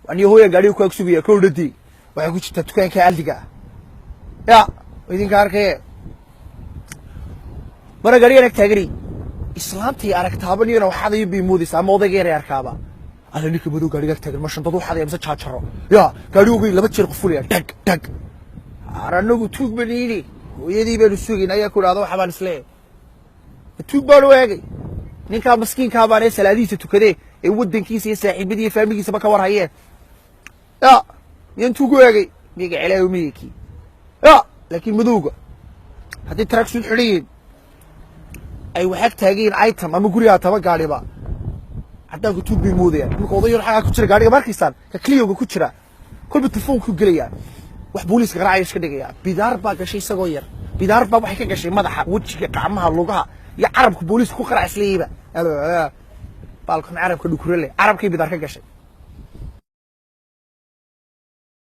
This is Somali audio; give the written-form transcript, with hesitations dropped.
ani hooyo gaariga ku agsubiya ka udhadii waxay ku jirtaa dukaanka aldiga ya idinka arkay mara gaariga taagri islaamtii aragtaabaniyana waxaad ay biimoodis ama odaygeeray arkaaba ala ninka madow gaariga taagan ma shan dad waxa ay amsa jaajaro ya gaarigu laba jeer qufulaya tag aranagu tuug baniini hooyadii baan sugin ayaa ku raado waxa baan islee tuug baan waagay ninka miskiinka baan salaadiisa tukade ee wadankiisa iyo saaxiibadii faamigiisa ka war hayeen ya yantuugu waagay miga cilaayo miyiki ya laakiin madowga hadii track soo xiriin ay waxaad taageen item ama guriga taba gaariba haddaan ku tuug biimoodaya marka odayo waxa ku jira gaariga markiisan ka kliyoga ku jira kulba telefoonku galaya wax booliiska qaracay iska dhigaya bidaar baa gashay isagoo yar bidaar baa waxay ka gashay madaxa wajiga gacmaha lugaha iyo carabka booliisku ku qarac isleeyba baalkan carabka dhukurale carabkii bidaar ka gashay